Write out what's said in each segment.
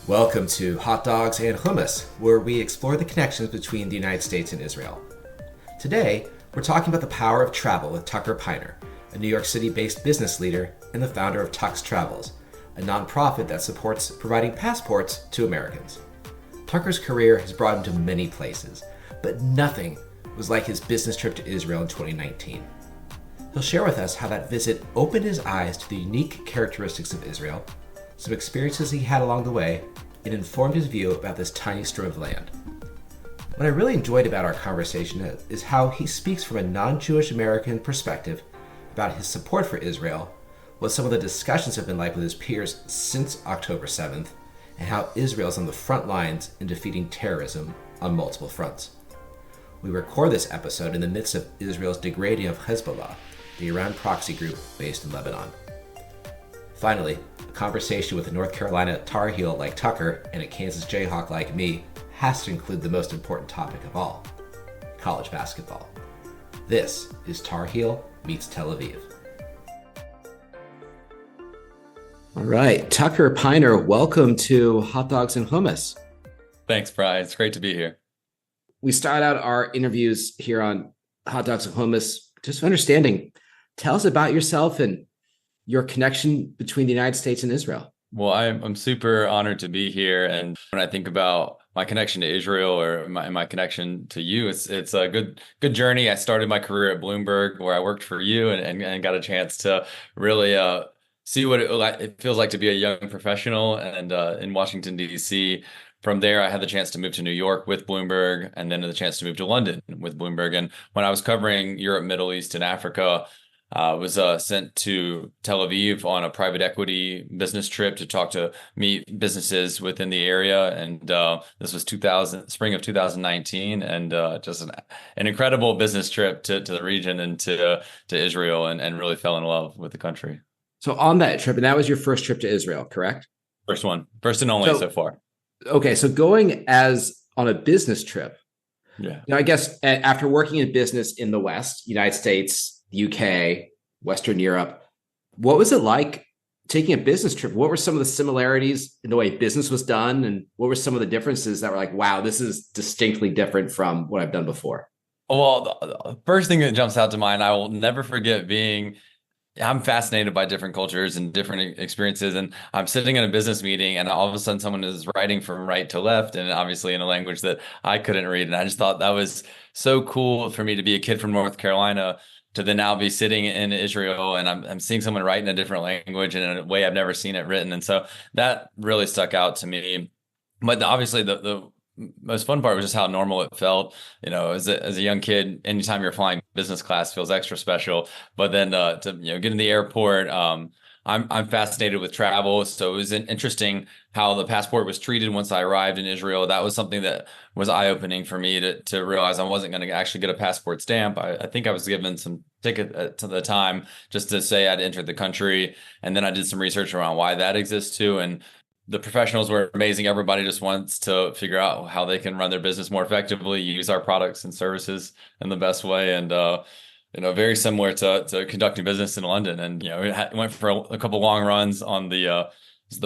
Welcome to Hot Dogs and Hummus, where we explore the connections between the United States and Israel. Today, we're talking about the power of travel with Tucker Piner, a New York City-based business leader and the founder of Tux Travels, a nonprofit that supports providing passports to Americans. Tucker's career has brought him to many places, but nothing was like his business trip to Israel in 2019. He'll share with us how that visit opened his eyes to the unique characteristics of Israel, some experiences he had along the way, and informed his view about this tiny strip of land. What I really enjoyed about our conversation is how he speaks from a non-Jewish American perspective about his support for Israel, what some of the discussions have been like with his peers since October 7th, and how Israel is on the front lines in defeating terrorism on multiple fronts. We record this episode in the midst of Israel's degrading of Hezbollah, the Iran proxy group based in Lebanon. Finally, a conversation with a North Carolina Tar Heel like Tucker and a Kansas Jayhawk like me has to include the most important topic of all, college basketball. This is Tar Heel meets Tel Aviv. All right, Tucker Piner, welcome to Hot Dogs and Hummus. Thanks, Brian. It's great to be here. We start out our interviews here on Hot Dogs and Hummus just understanding. Tell us about yourself and your connection between the United States and Israel. Well, I'm super honored to be here. And when I think about my connection to Israel or my connection to you, it's a good journey. I started my career at Bloomberg, where I worked for you and got a chance to really see what it feels like to be a young professional and in Washington, D.C. From there, I had the chance to move to New York with Bloomberg, and then the chance to move to London with Bloomberg. And when I was covering Europe, Middle East, and Africa, I was sent to Tel Aviv on a private equity business trip to meet businesses within the area. And this was spring of 2019, and just an incredible business trip to the region and to Israel, and really fell in love with the country. So on that trip, and that was your first trip to Israel, correct? First and only so far. Okay, so going as on a business trip, I guess after working in business in the West, United States, UK, Western Europe, what was it like taking a business trip? What were some of the similarities in the way business was done? And what were some of the differences that were like, wow, this is distinctly different from what I've done before? Well, the first thing that jumps out to mind, I will never forget I'm fascinated by different cultures and different experiences. And I'm sitting in a business meeting, and all of a sudden someone is writing from right to left, and obviously in a language that I couldn't read. And I just thought that was so cool for me to be a kid from North Carolina to then now be sitting in Israel, and I'm seeing someone write in a different language and in a way I've never seen it written. And so that really stuck out to me. But obviously the most fun part was just how normal it felt. As a young kid, anytime you're flying business class feels extra special. But then to get in the airport, I'm fascinated with travel. So it was interesting how the passport was treated once I arrived in Israel. That was something that was eye-opening for me to realize I wasn't going to actually get a passport stamp. I think I was given some ticket to the time just to say I'd entered the country. And then I did some research around why that exists too. And the professionals were amazing. Everybody just wants to figure out how they can run their business more effectively, use our products and services in the best way. And, very similar to conducting business in London. And, we went for a couple long runs on the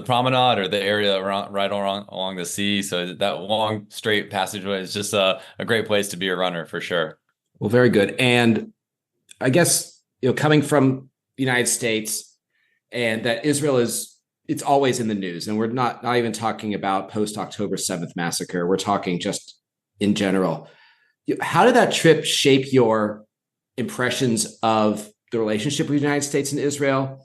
promenade or the area along the sea. So that long straight passageway is just a great place to be a runner for sure. Well, very good. And I guess, coming from the United States, and that Israel it's always in the news. And we're not even talking about post-October 7th massacre. We're talking just in general. How did that trip shape your impressions of the relationship with the United States and Israel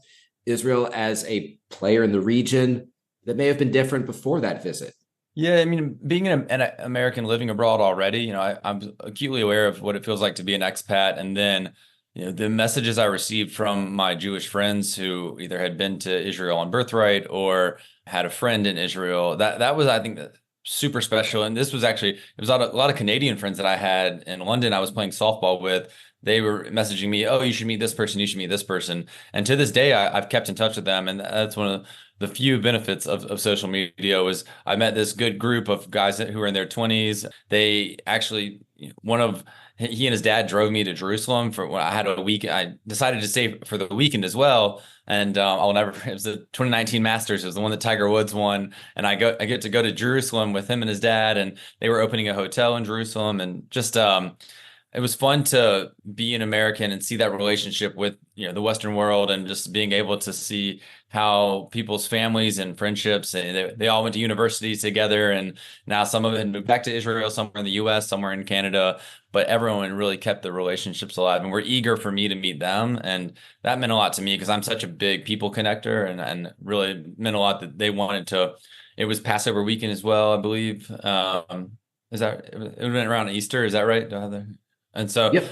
as a player in the region that may have been different before that visit? Yeah, I mean, being an American living abroad already, I'm acutely aware of what it feels like to be an expat. And then the messages I received from my Jewish friends who either had been to Israel on birthright or had a friend in Israel, that was, I think, super special. And this was actually, it was a lot of Canadian friends that I had in London I was playing softball with they were messaging me, oh, you should meet this person, you should meet this person. And to this day, I've kept in touch with them. And that's one of the few benefits of social media was I met this good group of guys who were in their 20s. They actually, one of he and his dad drove me to Jerusalem for when I had a week. I decided to stay for the weekend as well. And I'll never, it was the 2019 Masters. It was the one that Tiger Woods won. And I get to go to Jerusalem with him and his dad. And they were opening a hotel in Jerusalem. And just, it was fun to be an American and see that relationship with, the Western world, and just being able to see how people's families and friendships, and they all went to universities together, and now some of it moved back to Israel, somewhere in the US, somewhere in Canada, but everyone really kept the relationships alive and were eager for me to meet them. And that meant a lot to me because I'm such a big people connector, and really meant a lot that they wanted to. It was Passover weekend as well, I believe. Is that it went around Easter? Is that right? Do I have that? And so, Yep.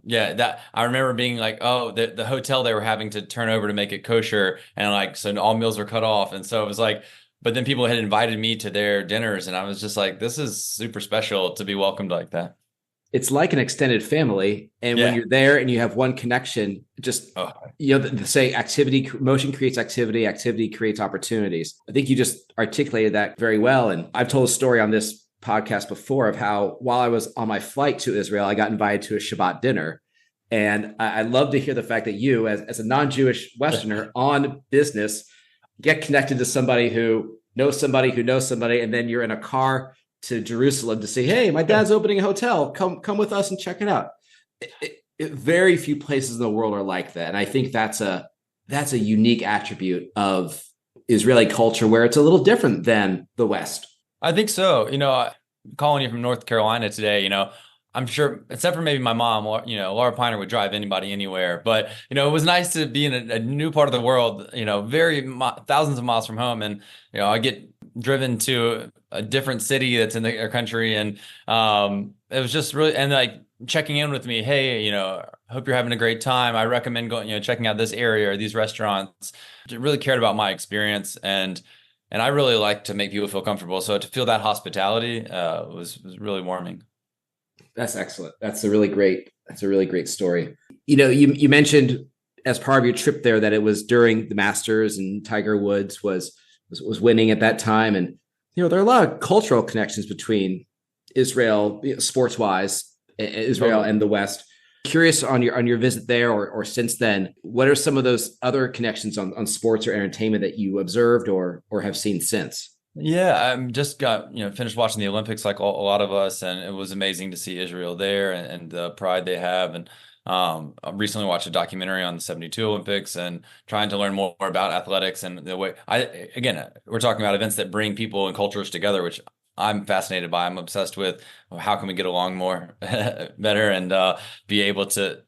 yeah, that I remember being like, oh, the hotel they were having to turn over to make it kosher, and like, so all meals were cut off, and so it was like, but then people had invited me to their dinners, and I was just like, this is super special to be welcomed like that. It's like an extended family. And when Yeah. you're there and you have one connection, just, Oh, the say activity, motion creates activity, activity creates opportunities. I think you just articulated that very well. And I've told a story on this podcast before of how while I was on my flight to Israel, I got invited to a Shabbat dinner. And I love to hear the fact that you, as a non-Jewish Westerner on business, get connected to somebody who knows somebody who knows somebody, and then you're in a car to Jerusalem to say, "Hey, my dad's opening a hotel. Come with us and check it out." Very few places in the world are like that, and I think that's a unique attribute of Israeli culture, where it's a little different than the West. I think so. Calling you from North Carolina today, I'm sure, except for maybe my mom, Laura Piner would drive anybody anywhere. But, it was nice to be in a new part of the world, thousands of miles from home. And, I get driven to a different city that's in our country. And it was just really, and like checking in with me, hey, hope you're having a great time. I recommend going, checking out this area or these restaurants. Really cared about my experience. And I really like to make people feel comfortable. So to feel that hospitality was really warming. That's excellent. That's a really great story. You mentioned as part of your trip there that it was during the Masters and Tiger Woods was winning at that time. And, there are a lot of cultural connections between Israel, sports wise, Israel and the West. Curious on your visit there or since then, what are some of those other connections on sports or entertainment that you observed or have seen since? Yeah, I just got, finished watching the Olympics like a lot of us, and it was amazing to see Israel there and the pride they have. And I recently watched a documentary on the 72 Olympics and trying to learn more about athletics and the way we're talking about events that bring people and cultures together, which I'm fascinated by. I'm obsessed with how can we get along more better and be able to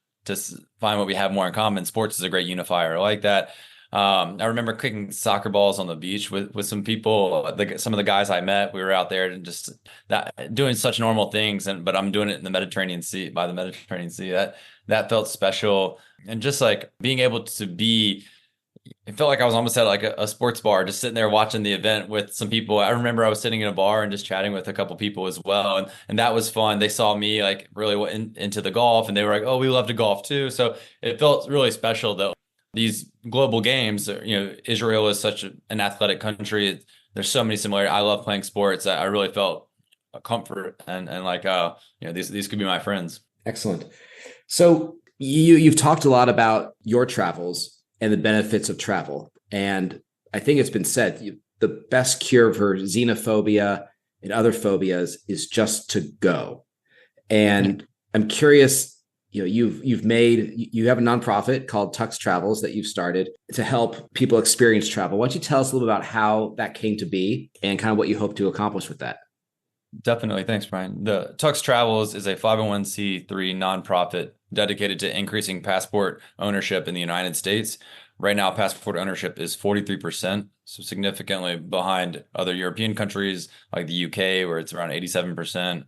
find what we have more in common. Sports is a great unifier like that. I remember kicking soccer balls on the beach with some people. Some of the guys I met, we were out there and just doing such normal things, but I'm doing it in the Mediterranean Sea, by the Mediterranean Sea. That felt special, and just like being able to be. It felt like I was almost at like a sports bar, just sitting there watching the event with some people. I remember I was sitting in a bar and just chatting with a couple people as well, and that was fun. They saw me like really into the golf, and they were like, "Oh, we love to golf too." So it felt really special though. These global games, Israel is such an athletic country. There's so many similarities. I love playing sports. I really felt a comfort and like, these could be my friends. Excellent. So you've talked a lot about your travels and the benefits of travel. And I think it's been said, the best cure for xenophobia and other phobias is just to go. And I'm curious, you have a nonprofit called Tux Travels that you've started to help people experience travel. Why don't you tell us a little bit about how that came to be and kind of what you hope to accomplish with that? Definitely. Thanks, Brian. The Tux Travels is a 501c3 nonprofit dedicated to increasing passport ownership in the United States. Right now, passport ownership is 43%, so significantly behind other European countries like the UK, where it's around 87%.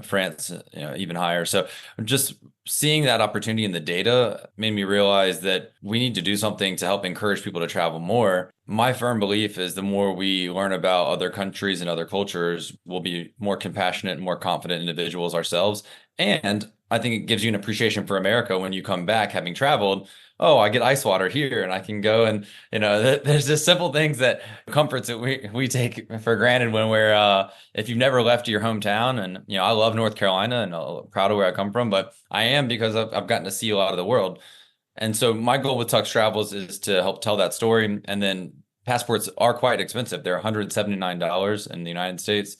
France, even higher. So just seeing that opportunity in the data made me realize that we need to do something to help encourage people to travel more. My firm belief is the more we learn about other countries and other cultures, we'll be more compassionate and more confident individuals ourselves. And I think it gives you an appreciation for America when you come back having traveled. Oh, I get ice water here and I can go and there's just simple things that comforts that we take for granted when we're if you've never left your hometown. And I love North Carolina and proud of where I come from, but I am because I've gotten to see a lot of the world. And so my goal with Tux Travels is to help tell that story. And then passports are quite expensive. They're $179 in the United States.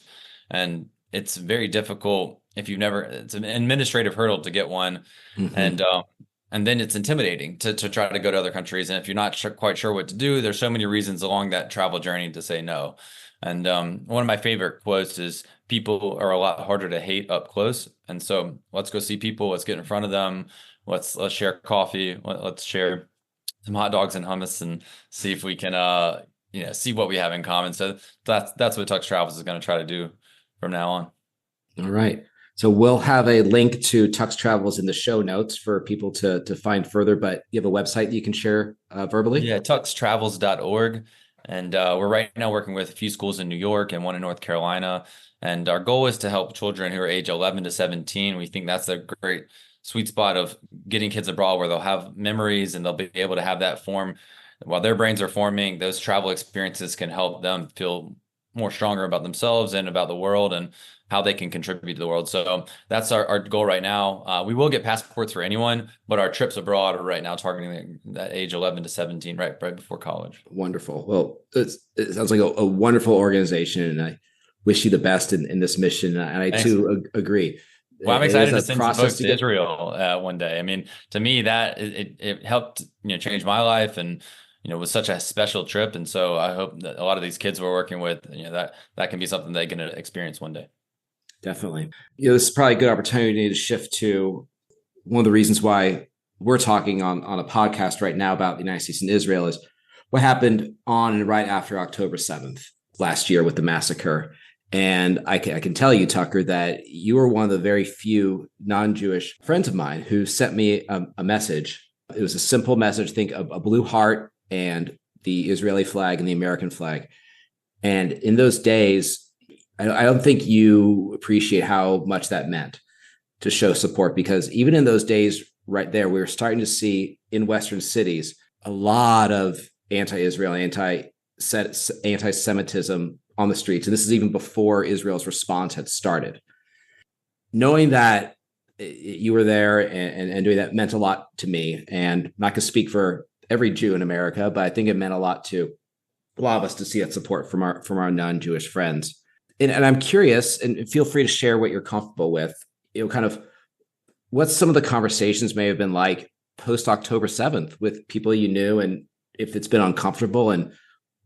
And it's very difficult if you've never, it's an administrative hurdle to get one. Hmm. And then it's intimidating to try to go to other countries. And if you're not quite sure what to do, there's so many reasons along that travel journey to say no. And one of my favorite quotes is people are a lot harder to hate up close. And so let's go see people. Let's get in front of them. Let's share coffee. Let's share some hot dogs and hummus and see if we can see what we have in common. So that's what Tux Travels is going to try to do from now on. All right. So we'll have a link to Tux Travels in the show notes for people to find further, but you have a website that you can share verbally? Yeah, tuxtravels.org. And we're right now working with a few schools in New York and one in North Carolina. And our goal is to help children who are age 11 to 17. We think that's a great sweet spot of getting kids abroad where they'll have memories and they'll be able to have that form while their brains are forming. Those travel experiences can help them feel more stronger about themselves and about the world and how they can contribute to the world. So that's our goal right now. We will get passports for anyone, but our trips abroad are right now targeting that age 11 to 17, right before college. Wonderful. Well, it sounds like a wonderful organization, and I wish you the best in this mission. And I Thanks. too agree. Well, I'm excited to send some folks to to Israel one day. I mean, to me, that it helped change my life, and it was such a special trip. And so I hope that a lot of these kids we're working with, that can be something they can experience one day. Definitely. This is probably a good opportunity to shift to one of the reasons why we're talking on a podcast right now about the United States and Israel is what happened on and right after October 7th last year with the massacre. And I can tell you, Tucker, that you were one of the very few non-Jewish friends of mine who sent me a message. It was a simple message, think of a blue heart and the Israeli flag and the American flag. And in those days, I don't think you appreciate how much that meant to show support, because even in those days right there, we were starting to see in Western cities a lot of anti-Israel, anti-Semitism on the streets. And this is even before Israel's response had started. Knowing that you were there and doing that meant a lot to me. And I'm not going to speak for every Jew in America, but I think it meant a lot to a lot of us to see that support from our non-Jewish friends. And I'm curious, and feel free to share what you're comfortable with, kind of what some of the conversations may have been like post October 7th with people you knew, and if it's been uncomfortable, and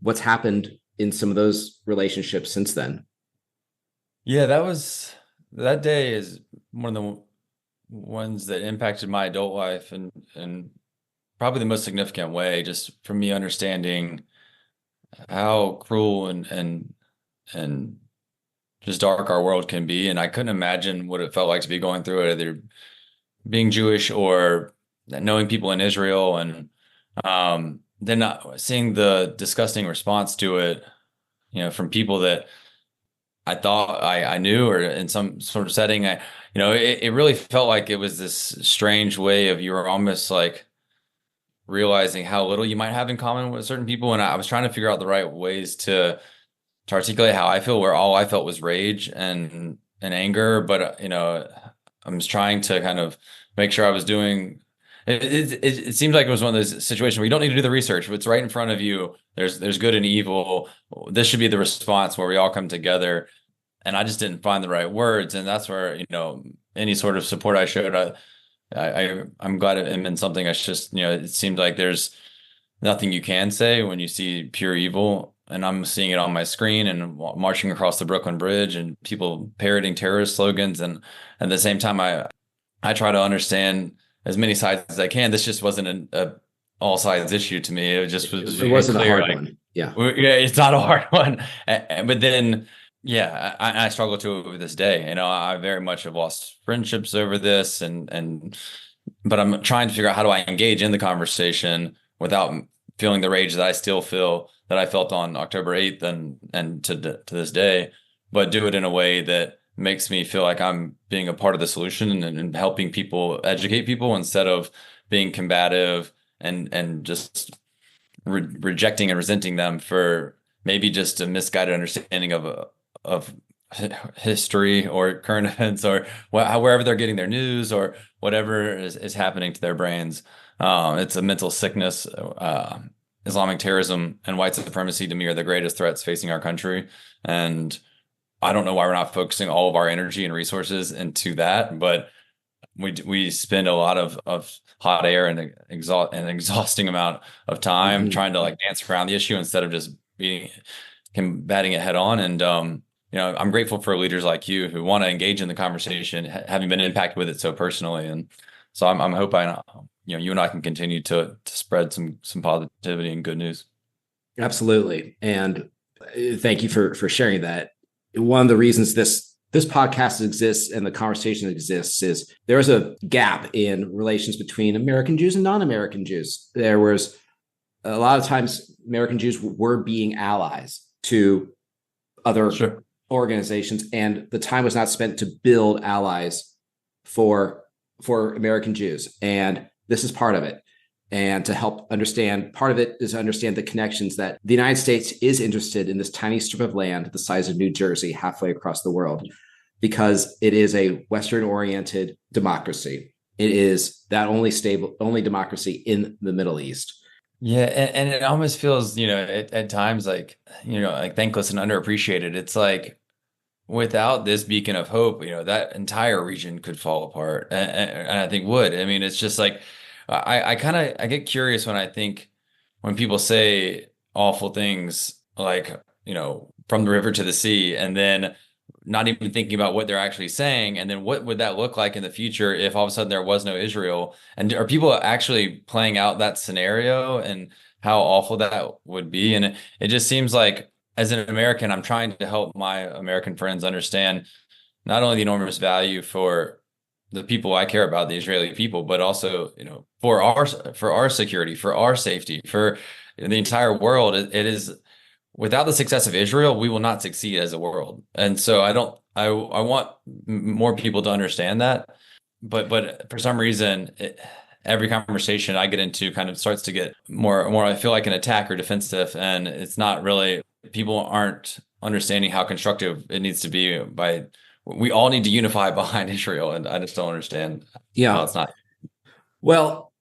what's happened in some of those relationships since then. Yeah, that day is one of the ones that impacted my adult life and probably the most significant way, just from me understanding how cruel and just dark our world can be. And I couldn't imagine what it felt like to be going through it, either being Jewish or knowing people in Israel, and then not seeing the disgusting response to it, from people that I thought I knew or in some sort of setting. It really felt like it was this strange way of, you were almost like realizing how little you might have in common with certain people. And I was trying to figure out the right ways to articulate how I feel, where all I felt was rage and anger. But, I'm just trying to kind of make sure I was doing it seemed like it was one of those situations where you don't need to do the research. It's right in front of you. There's good and evil. This should be the response where we all come together. And I just didn't find the right words. And that's where, any sort of support I showed, I'm glad it meant something. It's just, it seemed like there's nothing you can say when you see pure evil. And I'm seeing it on my screen and marching across the Brooklyn Bridge and people parroting terrorist slogans. And at the same time, I try to understand as many sides as I can. This just wasn't a all sides issue to me. It just was. It wasn't clear, a hard one. Yeah. It's not a hard one. But then, yeah, I struggle to this day. I very much have lost friendships over this, but I'm trying to figure out how do I engage in the conversation without feeling the rage that I still feel, that I felt on October 8th and to this day, but do it in a way that makes me feel like I'm being a part of the solution and helping people educate people instead of being combative and just rejecting and resenting them for maybe just a misguided understanding of history or current events or wherever they're getting their news or whatever is happening to their brains. It's a mental sickness. Islamic terrorism and white supremacy to me are the greatest threats facing our country. And I don't know why we're not focusing all of our energy and resources into that, but we spend a lot of hot air and an exhausting amount of time trying to like dance around the issue instead of just combating it head on. And I'm grateful for leaders like you who want to engage in the conversation, having been impacted with it so personally. And so I'm hoping you and I can continue to spread some positivity and good news. Absolutely. And thank you for sharing that. One of the reasons this podcast exists and the conversation exists is there's a gap in relations between American Jews and non-American Jews. There was a lot of times American Jews were being allies to other organizations, and the time was not spent to build allies for American Jews. And this is part of it. And to help understand, part of it is to understand the connections that the United States is interested in this tiny strip of land the size of New Jersey, halfway across the world, because it is a Western-oriented democracy. It is that only democracy in the Middle East. Yeah, and it almost feels, at times like, like thankless and underappreciated. It's like without this beacon of hope, that entire region could fall apart, and I think would. I mean, it's just like I get curious when people say awful things like, from the river to the sea, and then not even thinking about what they're actually saying, and then what would that look like in the future if all of a sudden there was no Israel? And are people actually playing out that scenario and how awful that would be? And it just seems like, as an American, I'm trying to help my American friends understand not only the enormous value for the people I care about, the Israeli people, but also, for our security, for our safety, for the entire world. It is, without the success of Israel, we will not succeed as a world. And so I want more people to understand that. But for some reason, every conversation I get into kind of starts to get more, I feel like an attack or defensive. And it's not really, people aren't understanding how constructive it needs to be we all need to unify behind Israel. And I just don't understand how it's not. Well,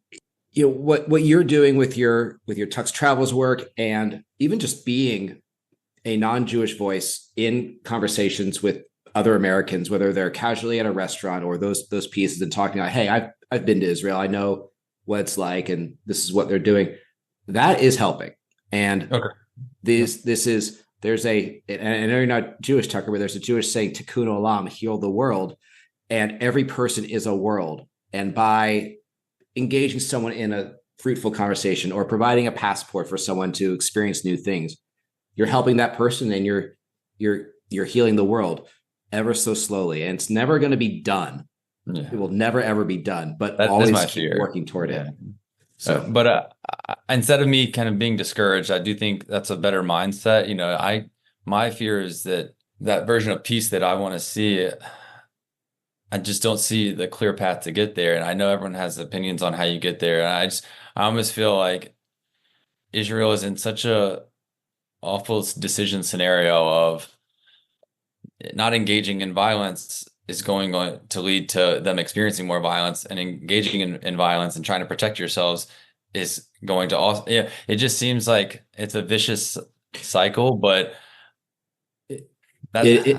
what you're doing with your Tux Travels work, and even just being a non-Jewish voice in conversations with other Americans, whether they're casually at a restaurant or those pieces, and talking like, hey, I've been to Israel, I know what it's like, and this is what they're doing. That is helping. And there's I know you're not Jewish, Tucker, but there's a Jewish saying, Tikkun Olam, heal the world, and every person is a world. And by engaging someone in a fruitful conversation or providing a passport for someone to experience new things, you're helping that person, and you're healing the world ever so slowly. And it's never going to be done. Yeah. It will never ever be done, but always keep working toward it. So, but instead of me kind of being discouraged, I do think that's a better mindset. My fear is that version of peace that I want to see, I just don't see the clear path to get there. And I know everyone has opinions on how you get there. And I almost feel like Israel is in such a awful decision scenario of not engaging in violence is going to lead to them experiencing more violence, and engaging in violence and trying to protect yourselves is going to also, it just seems like it's a vicious cycle, but it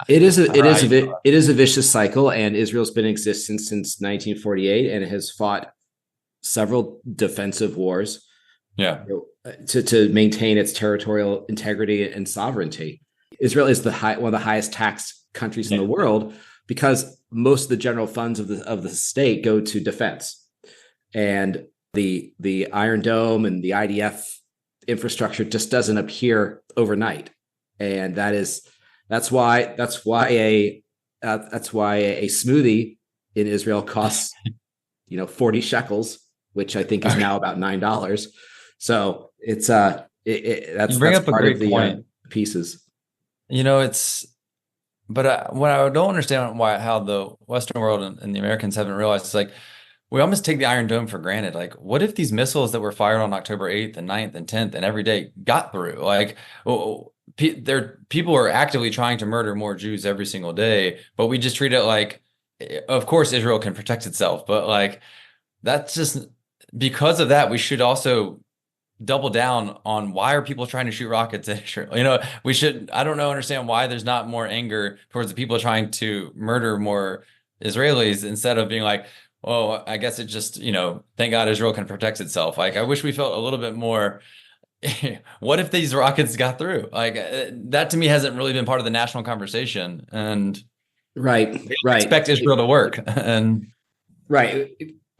is a vicious cycle. And Israel's been in existence since 1948, and it has fought several defensive wars to maintain its territorial integrity and sovereignty. Israel is one of the highest taxed countries in the world, because most of the general funds of the state go to defense, and the Iron Dome and the IDF infrastructure just doesn't appear overnight. And that's why a smoothie in Israel costs 40 shekels, which I think is now about $9. So it's that's part of the pieces. It's But what I don't understand how the Western world and the Americans haven't realized is like we almost take the Iron Dome for granted. Like, what if these missiles that were fired on October 8th and 9th and 10th and every day got through? Like, people are actively trying to murder more Jews every single day, but we just treat it like, of course, Israel can protect itself, but like that's just because of that, we should also double down on why are people trying to shoot rockets at Israel? We should, I don't know, understand why there's not more anger towards the people trying to murder more Israelis instead of being like, oh, I guess it just, thank God Israel can protect itself. Like, I wish we felt a little bit more. What if these rockets got through? Like, that to me hasn't really been part of the national conversation. And Right, we right. expect Israel to work. And Right.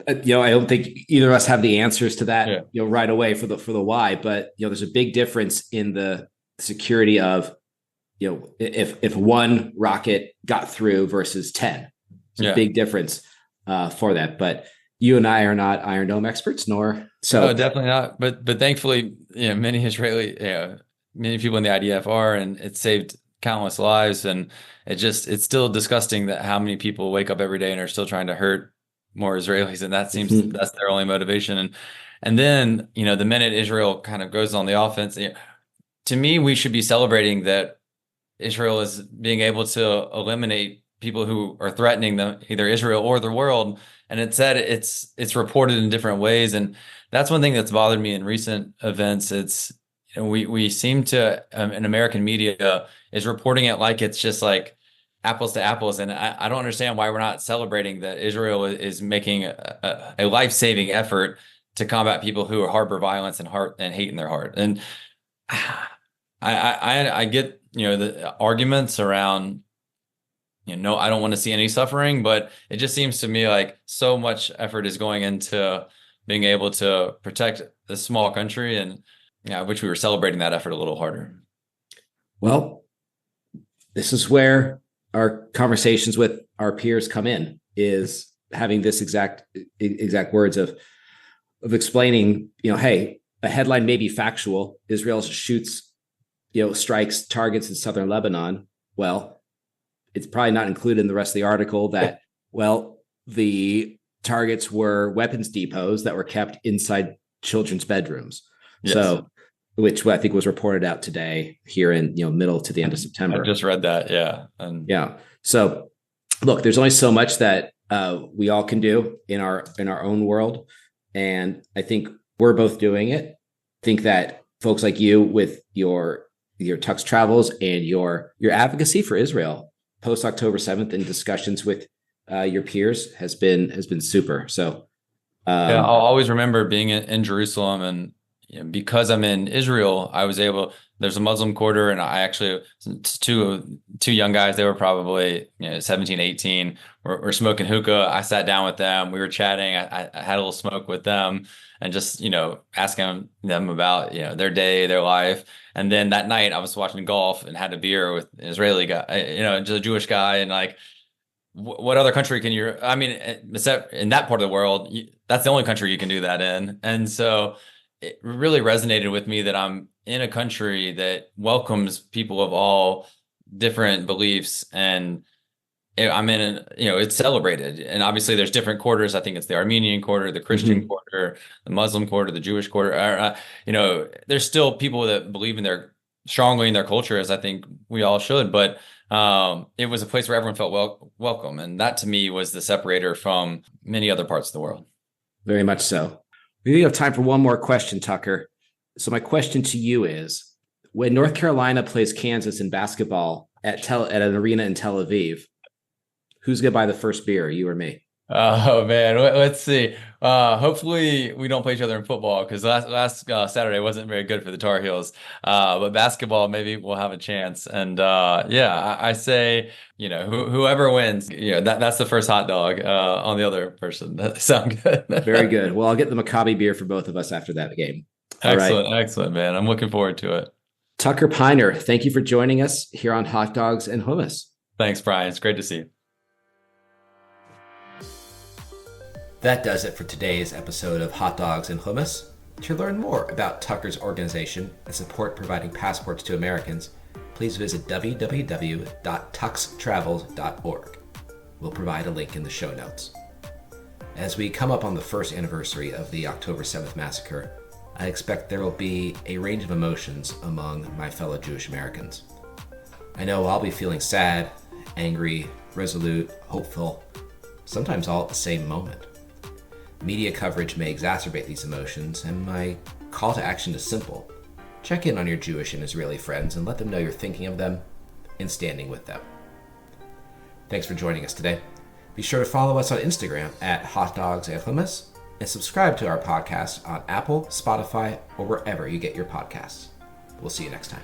I don't think either of us have the answers to that, yeah, right away for the why, but there's a big difference in the security of, if one rocket got through versus 10. It's a big difference for that. But you and I are not Iron Dome experts, nor so. no, definitely not. But thankfully, many people in the IDF are, and it saved countless lives. And it's still disgusting that how many people wake up every day and are still trying to hurt more Israelis, and that's their only motivation. And then, the minute Israel kind of goes on the offense, to me, we should be celebrating that Israel is being able to eliminate people who are threatening them, either Israel or the world. And it's reported in different ways. And that's one thing that's bothered me in recent events. We seem to, in American media is reporting it like it's just like apples to apples. And I don't understand why we're not celebrating that Israel is making a life-saving effort to combat people who harbor violence and hate in their heart. And I get, the arguments around, no, I don't want to see any suffering, but it just seems to me like so much effort is going into being able to protect this small country. And I wish we were celebrating that effort a little harder. Well, this is where our conversations with our peers come in, is having this exact words of explaining, hey, a headline may be factual. Israel shoots, strikes targets in southern Lebanon. Well, it's probably not included in the rest of the article that, well, the targets were weapons depots that were kept inside children's bedrooms. Yes. So, which I think was reported out today here in, middle to the end of September. I just read that. Yeah. Yeah. So look, there's only so much that we all can do in our own world. And I think we're both doing it. I think that folks like you with your Tux travels and your advocacy for Israel post October 7th and discussions with your peers has been super. So I'll always remember being in Jerusalem, and because I'm in Israel, there's a Muslim quarter, and I actually, two young guys, they were probably 17, 18, were smoking hookah. I sat down with them. We were chatting. I had a little smoke with them and just, asking them about, their day, their life. And then that night I was watching golf and had a beer with an Israeli guy, just a Jewish guy. And like, what other country can you, except in that part of the world, that's the only country you can do that in. And so it really resonated with me that I'm in a country that welcomes people of all different beliefs, and I'm in it's celebrated. And obviously there's different quarters. I think it's the Armenian quarter, the Christian quarter, the Muslim quarter, the Jewish quarter. There's still people that believe strongly in their culture, as I think we all should. But it was a place where everyone felt welcome. And that to me was the separator from many other parts of the world. Very much so. We have time for one more question, Tucker. So my question to you is, when North Carolina plays Kansas in basketball at an arena in Tel Aviv, who's going to buy the first beer, you or me? Oh, man. Let's see. Hopefully we don't play each other in football, because last Saturday wasn't very good for the Tar Heels. But basketball, maybe we'll have a chance. And I say, whoever wins, that's the first hot dog on the other person. That sounds good. Very good. Well, I'll get the Maccabi beer for both of us after that game. Excellent. Right. Excellent, man. I'm looking forward to it. Tucker Piner, thank you for joining us here on Hot Dogs and Hummus. Thanks, Brian. It's great to see you. That does it for today's episode of Hot Dogs and Hummus. To learn more about Tucker's organization and support providing passports to Americans, please visit www.tuxtravels.org. We'll provide a link in the show notes. As we come up on the first anniversary of the October 7th massacre, I expect there will be a range of emotions among my fellow Jewish Americans. I know I'll be feeling sad, angry, resolute, hopeful, sometimes all at the same moment. Media coverage may exacerbate these emotions, and my call to action is simple. Check in on your Jewish and Israeli friends and let them know you're thinking of them and standing with them. Thanks for joining us today. Be sure to follow us on Instagram at Hot Dogs and Hummus, and subscribe to our podcast on Apple, Spotify, or wherever you get your podcasts. We'll see you next time.